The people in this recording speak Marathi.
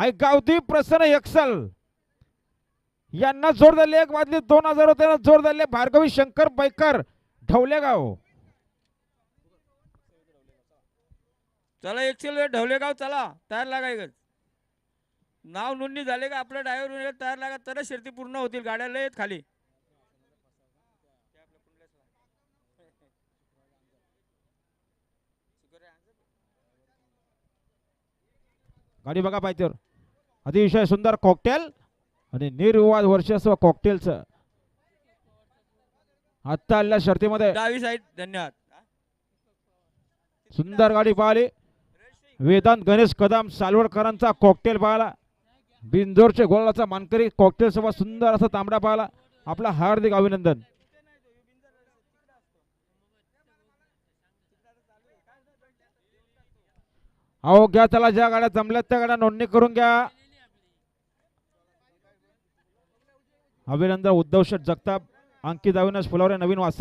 हाय गावदीप प्रसन्न एक्सल यांना जोर दिले. एक वाजले 2000 होते. जोर दिले भार्गवी शंकर बैकर ढवलेगाव. चला एक्सेल ढवलेगाव चला तयार लागाय. नाव नोंदणी झाले का आपलं ड्रायव्हर तयार लागा तरच शर्ती पूर्ण होतील. गाड्या लय आहेत खाली. गाडी बघा पायथ्यावर. अतिशय सुंदर कॉकटेल आणि निर्विवाद वर्चस्व कॉकटेलचं आता आलेल्या शर्तीमध्ये. डावी साईड. धन्यवाद. सुंदर गाडी पाहिली. वेदांत गणेश कदम सालवडकरांचा कॉकटेल पाहिला. बिंजोरचे गोलाचा मानकरी कॉकटेल सोबत सुंदर असा तांबडा पाहिला. आपला हार्दिक अभिनंदन. अहो घ्या चला ज्या गाड्या जमल्यात त्या गाड्या नोंदणी करून घ्या. अभिनंदन उद्धव शेठ जगताप अंकित अविनाश फुलावरे नवीन वास